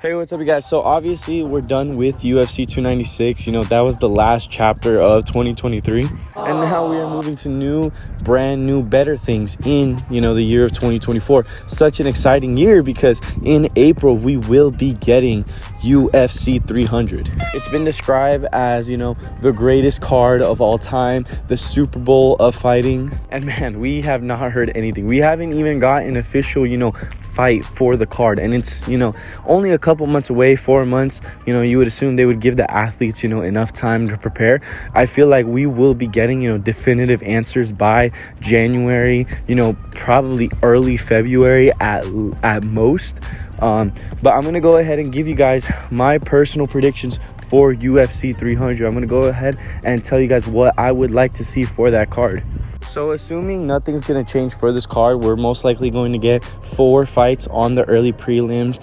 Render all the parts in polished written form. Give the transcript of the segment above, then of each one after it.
Hey, what's up, you guys? So obviously we're done with UFC 296. You know, that was the last chapter of 2023, and now we are moving to brand new, better things in, you know, the year of 2024. Such an exciting year because in April we will be getting UFC 300. It's been described as, you know, the greatest card of all time, the Super Bowl of fighting, and man, we have not heard anything. We haven't even got an official, you know, fight for the card, and it's, you know, only a couple months away, 4 months. You know, you would assume they would give the athletes, you know, enough time to prepare. I feel like we will be getting, you know, definitive answers by January, you know, probably early February at most. But I'm gonna go ahead and give you guys my personal predictions for UFC 300. I'm gonna go ahead and tell you guys what I would like to see for that card. So assuming nothing's going to change for this card, we're most likely going to get 4 fights on the early prelims,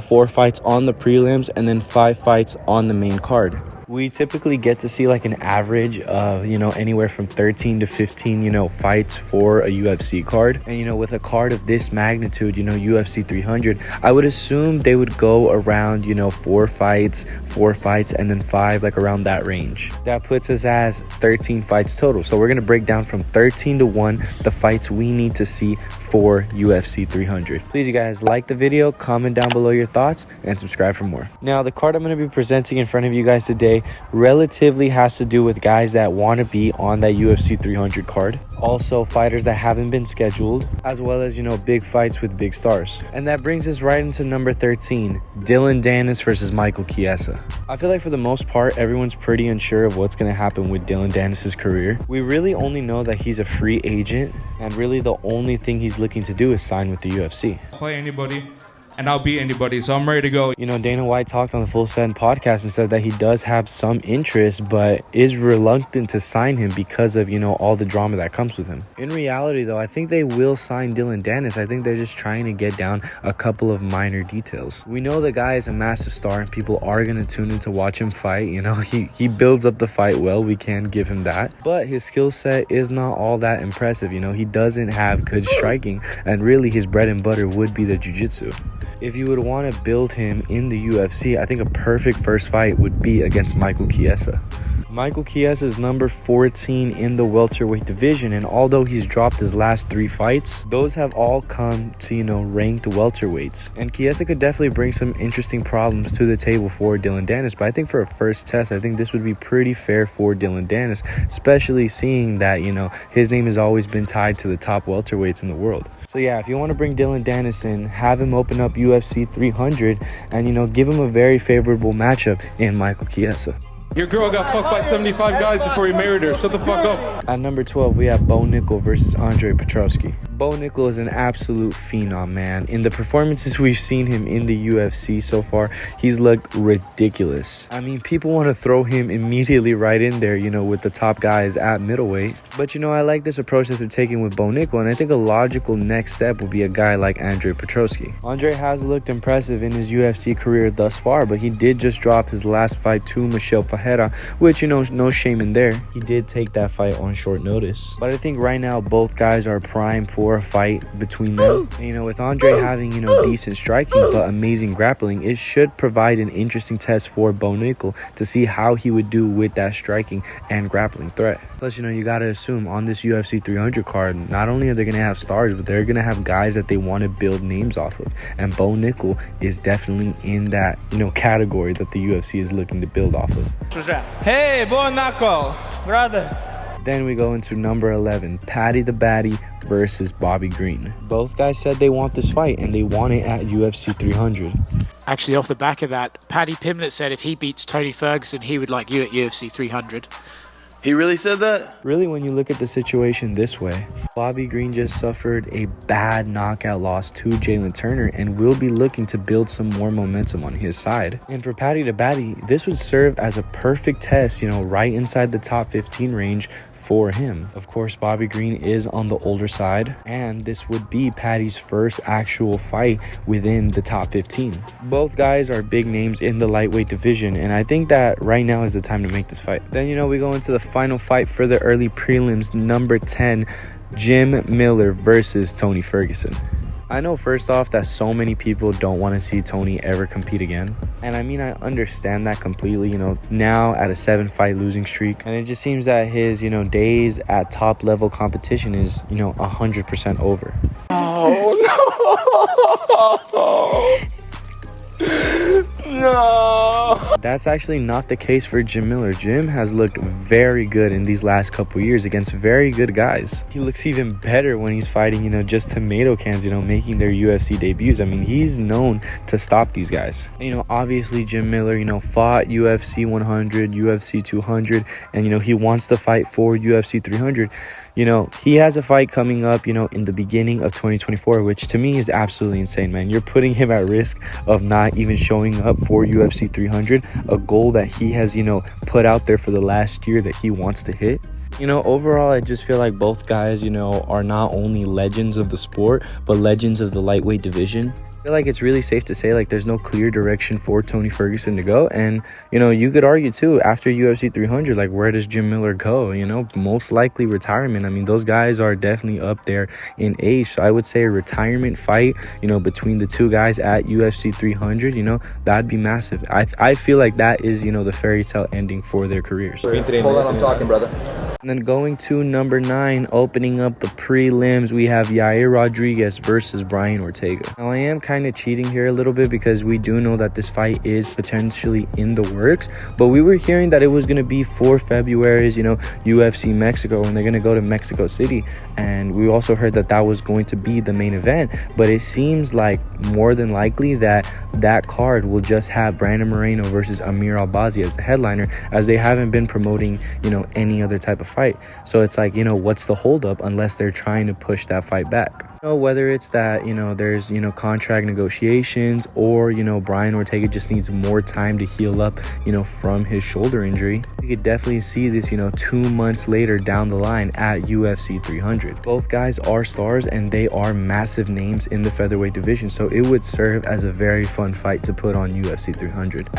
4 fights on the prelims, and then 5 fights on the main card. We typically get to see like an average of, you know, anywhere from 13 to 15, you know, fights for a UFC card. And, you know, with a card of this magnitude, you know, UFC 300, I would assume they would go around, you know, 4 fights, and then 5, like around that range. That puts us as 13 fights total. So we're going to break down from 13 to 1 the fights we need to see for UFC 300. Please, you guys, like the video, comment down below your thoughts, and subscribe for more. Now, the card I'm going to be presenting in front of you guys today relatively has to do with guys that want to be on that UFC 300 card. Also, fighters that haven't been scheduled, as well as, you know, big fights with big stars. And that brings us right into number 13, Dillon Danis versus Michael Chiesa. I feel like for the most part, everyone's pretty unsure of what's going to happen with Dillon Danis' career. We really only know that he's a free agent, and really the only thing he's looking to do is sign with the UFC. Play anybody and I'll beat anybody, so I'm ready to go. You know, Dana White talked on the Full Send podcast and said that he does have some interest, but is reluctant to sign him because of, you know, all the drama that comes with him. In reality, though, I think they will sign Dillon Danis. I think they're just trying to get down a couple of minor details. We know the guy is a massive star and people are going to tune in to watch him fight. You know, he builds up the fight well. We can give him that. But his skill set is not all that impressive. You know, he doesn't have good striking, and really his bread and butter would be the jiu-jitsu. If you would want to build him in the UFC, I think a perfect first fight would be against Michael Chiesa. Michael Chiesa is number 14 in the welterweight division, and although he's dropped his last 3 fights, those have all come to, you know, ranked welterweights. And Chiesa could definitely bring some interesting problems to the table for Dillon Danis, but I think for a first test, I think this would be pretty fair for Dillon Danis, especially seeing that, you know, his name has always been tied to the top welterweights in the world. So yeah, if you want to bring Dillon Danis in, have him open up UFC 300 and, you know, give him a very favorable matchup in Michael Chiesa. Your girl got fucked by 75 guys before you married her. Shut the fuck up. At number 12, we have Bo Nickal versus Andre Petroski. Bo Nickal is an absolute phenom, man. In the performances we've seen him in the UFC so far, he's looked ridiculous. I mean, people want to throw him immediately right in there, you know, with the top guys at middleweight. But, you know, I like this approach that they're taking with Bo Nickal, and I think a logical next step would be a guy like Andre Petroski. Andre has looked impressive in his UFC career thus far, but he did just drop his last fight to Michel Fajera, which, you know, no shame in there. He did take that fight on short notice. But I think right now both guys are primed for a fight between them. And, you know, with Andre having, you know, decent striking but amazing grappling, it should provide an interesting test for Bo Nickal to see how he would do with that striking and grappling threat. Plus, you know, you got to assume on this UFC 300 card, not only are they going to have stars, but they're going to have guys that they want to build names off of. And Bo Nickal is definitely in that, you know, category that the UFC is looking to build off of. Hey, buon knuckle, brother. Then we go into number 11, Paddy the Baddy versus Bobby Green. Both guys said they want this fight, and they want it at UFC 300. Actually, off the back of that, Paddy Pimblett said if he beats Tony Ferguson, he would like you at UFC 300. He really said that? Really, when you look at the situation this way, Bobby Green just suffered a bad knockout loss to Jalen Turner and will be looking to build some more momentum on his side. And for Paddy the Baddy, this would serve as a perfect test, you know, right inside the top 15 range for him. Of course, Bobby Green is on the older side, and this would be Paddy's first actual fight within the top 15. Both guys are big names in the lightweight division, and I think that right now is the time to make this fight. Then, you know, we go into the final fight for the early prelims, number 10, Jim Miller versus Tony Ferguson. I know first off that so many people don't want to see Tony ever compete again. And I mean, I understand that completely, you know, now at a 7-fight losing streak. And it just seems that his, you know, days at top level competition is, you know, 100% over. Oh, no. No. That's actually not the case for Jim Miller. Jim has looked very good in these last couple years against very good guys. He looks even better when he's fighting, you know, just tomato cans, you know, making their UFC debuts. I mean, he's known to stop these guys. You know, obviously Jim Miller, you know, fought UFC 100, UFC 200, and, you know, he wants to fight for UFC 300. You know, he has a fight coming up, you know, in the beginning of 2024, which to me is absolutely insane, man. You're putting him at risk of not even showing up for UFC 300, a goal that he has, you know, put out there for the last year that he wants to hit. You know, overall, I just feel like both guys, you know, are not only legends of the sport, but legends of the lightweight division. I feel like it's really safe to say, like, there's no clear direction for Tony Ferguson to go. And, you know, you could argue, too, after UFC 300, like, where does Jim Miller go? You know, most likely retirement. I mean, those guys are definitely up there in age. So I would say a retirement fight, you know, between the two guys at UFC 300, you know, that'd be massive. I feel like that is, you know, the fairy tale ending for their careers. Hold on, I'm talking, brother. And then going to number 9, opening up the prelims, we have Yair Rodriguez versus Brian Ortega. Now, I am kind of cheating here a little bit because we do know that this fight is potentially in the works, but we were hearing that it was going to be for February's, you know, UFC Mexico, and they're going to go to Mexico City. And we also heard that that was going to be the main event, but it seems like more than likely that that card will just have Brandon Moreno versus Amir Albazi as the headliner, as they haven't been promoting, you know, any other type of fight. So it's like, you know, what's the holdup unless they're trying to push that fight back? You know, whether it's that, you know, there's, you know, contract negotiations, or, you know, Brian Ortega just needs more time to heal up, you know, from his shoulder injury. You could definitely see this, you know, 2 months later down the line at UFC 300. Both guys are stars and they are massive names in the featherweight division, so it would serve as a very fun fight to put on UFC 300.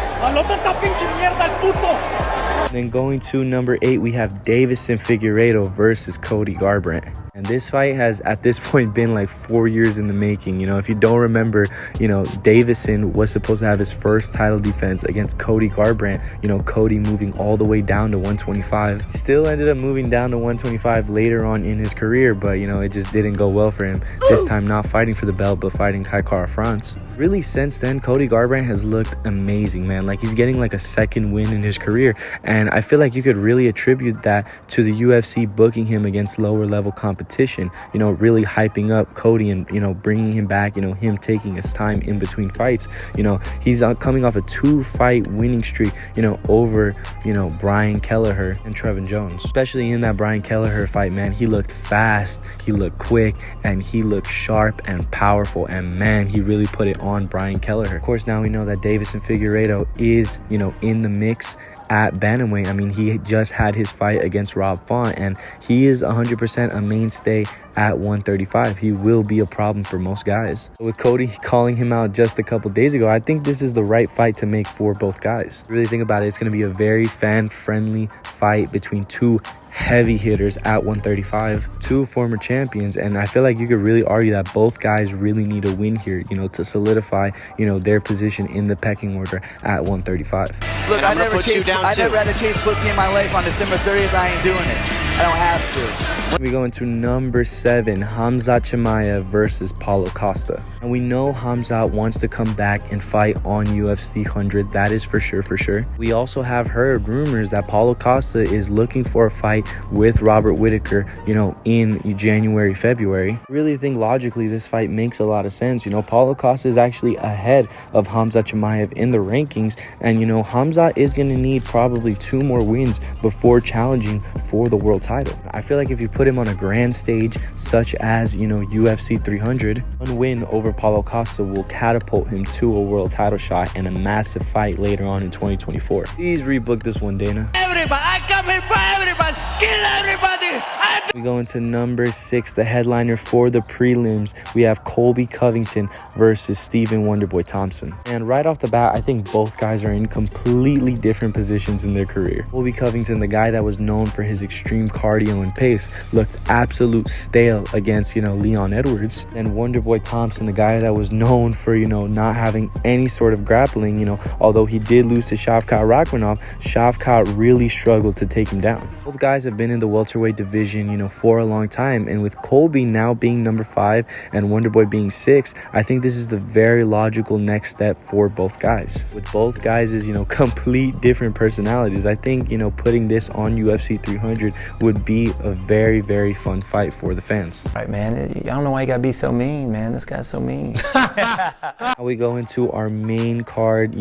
Then going to number 8, we have Davison Figueiredo versus Cody Garbrandt. And this fight has at this point been like 4 years in the making. You know, if you don't remember, you know, Davison was supposed to have his first title defense against Cody Garbrandt. You know, Cody moving all the way down to 125. He still ended up moving down to 125 later on in his career, but, you know, it just didn't go well for him. This time not fighting for the belt, but fighting Kai Kara France. Really, since then, Cody Garbrandt has looked amazing, man. Like, he's getting like a second win in his career. And I feel like you could really attribute that to the UFC booking him against lower level competition, you know, really hyping up Cody and, you know, bringing him back, you know, him taking his time in between fights. You know, he's coming off a 2-fight winning streak, you know, over, you know, Brian Kelleher and Trevin Jones. Especially in that Brian Kelleher fight, man, he looked fast, he looked quick, and he looked sharp and powerful. And man, he really put it on Brian Kelleher. Of course, now we know that Davison Figueiredo is, you know, in the mix at Bantamweight. I mean, he just had his fight against Rob Font, and he is 100% a mainstay at 135. He will be a problem for most guys. With Cody calling him out just a couple days ago, I think this is the right fight to make for both guys. Really think about it, it's going to be a very fan-friendly fight between two heavy hitters at 135, two former champions, and I feel like you could really argue that both guys really need a win here, you know, to solidify, you know, their position in the pecking order at 135. Look, I never had to chase pussy in my life. On December 30th, I ain't doing it. I don't have to. We go into number 7, Khamzat Chimaev versus Paulo Costa. And we know Khamzat wants to come back and fight on UFC 100. That is for sure, for sure. We also have heard rumors that Paulo Costa is looking for a fight with Robert Whittaker, you know, in January, February. I really think logically this fight makes a lot of sense. You know, Paulo Costa is actually ahead of Khamzat Chimaev in the rankings. And, you know, Khamzat is going to need probably 2 more wins before challenging for the world title. I feel like if you put him on a grand stage such as, you know, UFC 300, one win over Paulo Costa will catapult him to a world title shot and a massive fight later on in 2024. Please rebook this one, Dana. Everybody, I come here for everybody. Kill everybody. I We go into number 6, the headliner for the prelims. We have Colby Covington versus Stephen Wonderboy Thompson. And right off the bat, I think both guys are in completely different positions in their career. Colby Covington, the guy that was known for his extreme cardio and pace, looked absolute stale against, Leon Edwards. And Wonderboy Thompson, the guy that was known for, not having any sort of grappling, although he did lose to Shavkat Rakhmonov, Shavkat really struggled to take him down. Both guys have been in the welterweight division, for a long time, and with Colby now being number 5 and Wonderboy being 6, I think this is the very logical next step for both guys. With both guys' complete different personalities, I think, putting this on UFC 300 would be a very, very fun fight for the fans. All right, man, I don't know why you gotta be so mean, man. This guy's so mean. Now we go into our main card,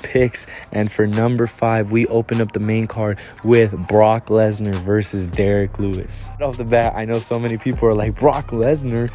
picks, and for number 5, we open up the main card with Brock Lesnar versus Derek Lewis. Right off the bat, I know so many people are like, Brock Lesnar,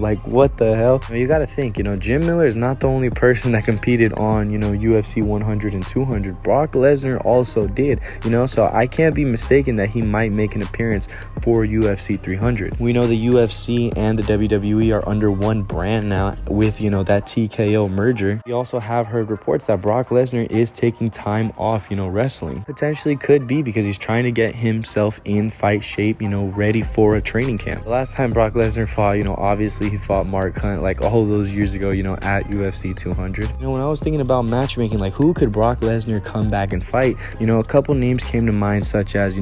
like what the hell? You gotta think, Jim Miller is not the only person that competed on, UFC 100 and 200. Brock Lesnar also did, so I can't be mistaken that he might make an appearance for UFC 300. We know the UFC and the WWE are under one brand now with, that TKO merger. We also have heard reports that Brock Lesnar is taking time off, wrestling. Potentially could be because he's trying to get himself in fight shape, ready for a training camp. The last time Brock Lesnar fought, obviously he fought Mark Hunt like all those years ago, at UFC 200. When I was thinking about matchmaking, like who could Brock Lesnar come back and fight? A couple names came to mind such as,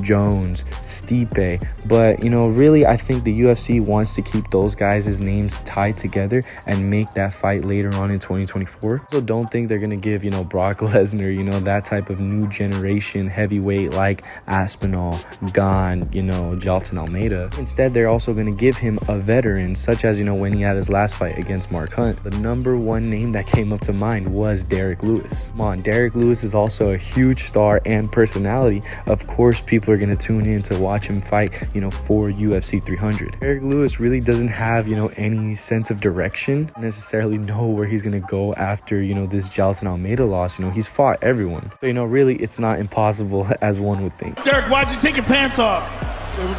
Jones, Stipe, but, really I think the UFC wants to keep those guys' names tied together and make that fight later on in 2024. So don't think they're going to give, Brock Lesnar, that type of new generation heavyweight like Aspinall, Gane, Jalton Almeida. Instead, they're also going to give him a veteran such as, when he had his last fight against Mark Hunt. The number 1 name that came up to mind was Derek Lewis. Come on, Derek Lewis is also a huge star and personality. Of course, people are going to tune in to watch him fight, for UFC 300. Derek Lewis really doesn't have, any sense of direction, necessarily know where he's going to go after, this Jalton Almeida loss. He's fought everyone. So, really, it's not impossible as one would think. Derek, why'd you take your pants off?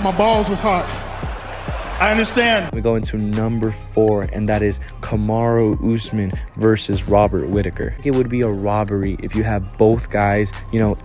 My balls was hot. I understand. We go into number 4, and that is Kamaru Usman versus Robert Whittaker. It would be a robbery if you have both guys,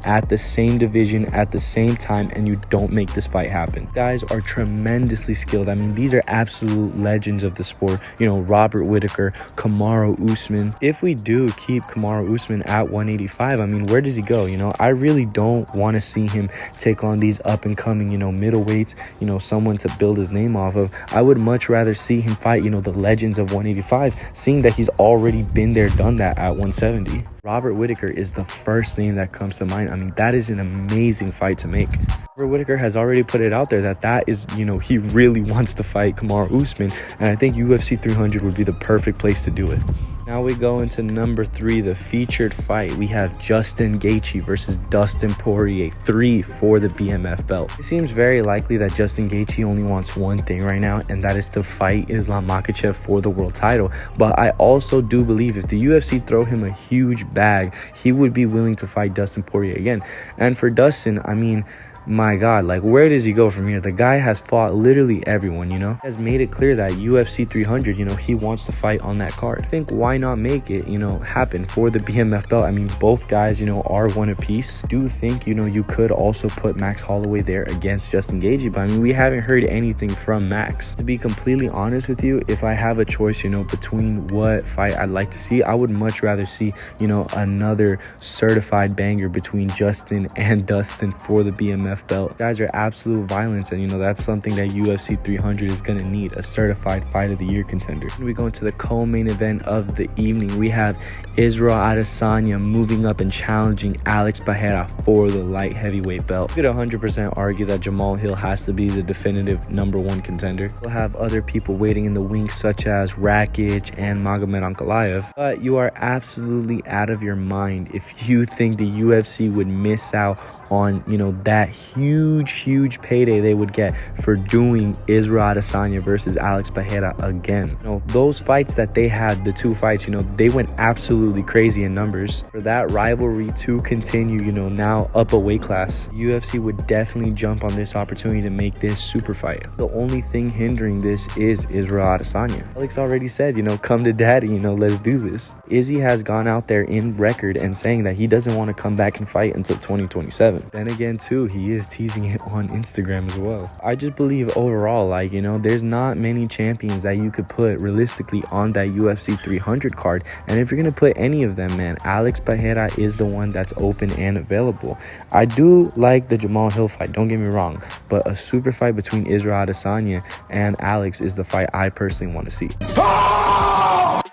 at the same division at the same time and you don't make this fight happen. Guys are tremendously skilled. I mean, these are absolute legends of the sport. Robert Whittaker, Kamaru Usman. If we do keep Kamaru Usman at 185, I mean, where does he go? I really don't want to see him take on these up and coming, middleweights, someone to build his name off of. I would much rather see him fight, the legends of 185, seeing that he's already been there, done that at 170. Robert Whittaker is the first name that comes to mind. I mean, that is an amazing fight to make. Robert Whittaker has already put it out there that is, he really wants to fight Kamaru Usman, and I think UFC 300 would be the perfect place to do it. Now we go into number 3, the featured fight. We have Justin Gaethje versus Dustin Poirier, 3 for the BMF belt. It seems very likely that Justin Gaethje only wants one thing right now, and that is to fight Islam Makhachev for the world title. But I also do believe if the UFC throw him a huge bag, he would be willing to fight Dustin Poirier again. And for Dustin, I mean, my God, like where does he go from here? The guy has fought literally everyone, has made it clear that UFC 300, he wants to fight on that card. I think why not make it, happen for the BMF belt? I mean, both guys, are one apiece. Do think, you could also put Max Holloway there against Justin Gaethje, but I mean, we haven't heard anything from Max. To be completely honest with you, if I have a choice, between what fight I'd like to see, I would much rather see, another certified banger between Justin and Dustin for the BMF belt. Guys are absolute violence, and that's something that UFC 300 is gonna need, a certified fight of the year contender. We go into the co-main event of the evening. We have Israel Adesanya moving up and challenging Alex Pereira for the light heavyweight belt. You could 100% argue that Jamal Hill has to be the definitive #1 contender. We'll have other people waiting in the wings such as Rakic and Magomed Ankalaev, but you are absolutely out of your mind if you think the UFC would miss out on that huge payday they would get for doing Israel Adesanya versus Alex Pereira again. You know, those fights that they had, the 2 fights, you know, they went absolutely crazy in numbers. For that rivalry to continue, you know, now up a weight class, UFC would definitely jump on this opportunity to make this super fight. The only thing hindering this is Israel Adesanya. Alex already said, you know, come to daddy, you know, let's do this. Izzy has gone out there in record and saying that he doesn't want to come back and fight until 2027. Then again, too, he is teasing it on Instagram as well. I just believe overall, like, you know, there's not many champions that you could put realistically on that UFC 300 card. And if you're going to put any of them, man, Alex Pereira is the one that's open and available. I do like the Jamal Hill fight, don't get me wrong, but a super fight between Israel Adesanya and Alex is the fight I personally want to see.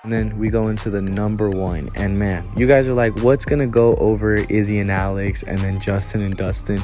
And then we go into the number 1, and man, you guys are like, what's gonna go over Izzy and Alex and then Justin and Dustin?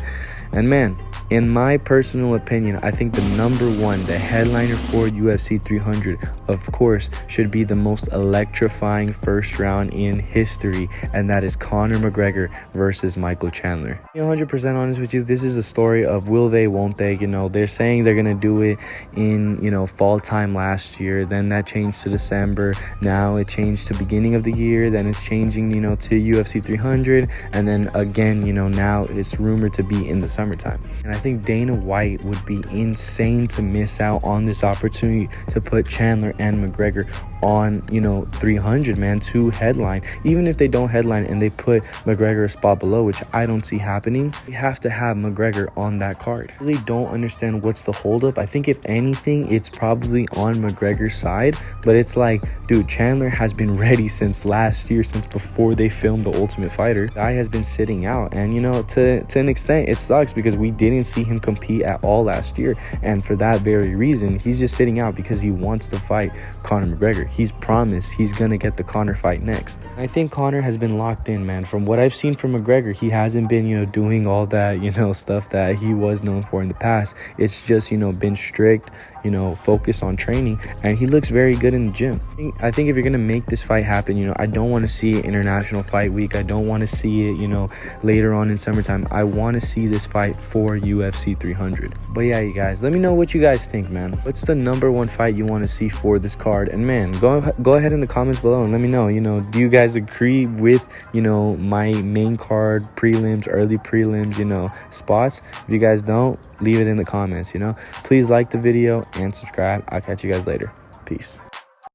And man, in my personal opinion, I think the number 1, the headliner for UFC 300, of course, should be the most electrifying first round in history, and that is Conor McGregor versus Michael Chandler. To be 100% honest with you, this is a story of will they, won't they? You know, they're saying they're gonna do it in, you know, fall time last year, then that changed to December, now it changed to beginning of the year, then it's changing, you know, to UFC 300, and then again, you know, now it's rumored to be in the summertime. And I think Dana White would be insane to miss out on this opportunity to put Chandler and McGregor on, you know, 300, man, to headline. Even if they don't headline and they put McGregor a spot below, which I don't see happening, we have to have McGregor on that card. I really don't understand what's the holdup. I think if anything, it's probably on McGregor's side, but it's like, dude, Chandler has been ready since last year, since before they filmed The Ultimate Fighter. The guy has been sitting out, and you know, to an extent, it sucks because we didn't see him compete at all last year, and for that very reason, he's just sitting out because he wants to fight Conor McGregor. He's promised he's gonna get the Conor fight next. I think Conor has been locked in, man. From what I've seen from McGregor, he hasn't been, you know, doing all that, you know, stuff that he was known for in the past. It's just, you know, been strict, you know, focus on training, and he looks very good in the gym. I think if you're gonna make this fight happen, you know, I don't want to see it International Fight Week. I don't want to see it, you know, later on in summertime. I want to see this fight for UFC 300. But yeah, you guys, let me know what you guys think, man. What's the number 1 fight you want to see for this card? And man, go ahead in the comments below and let me know, you know, do you guys agree with, you know, my main card prelims, early prelims, you know, spots? If you guys don't, leave it in the comments, you know. Please like the video and subscribe. I'll catch you guys later. Peace.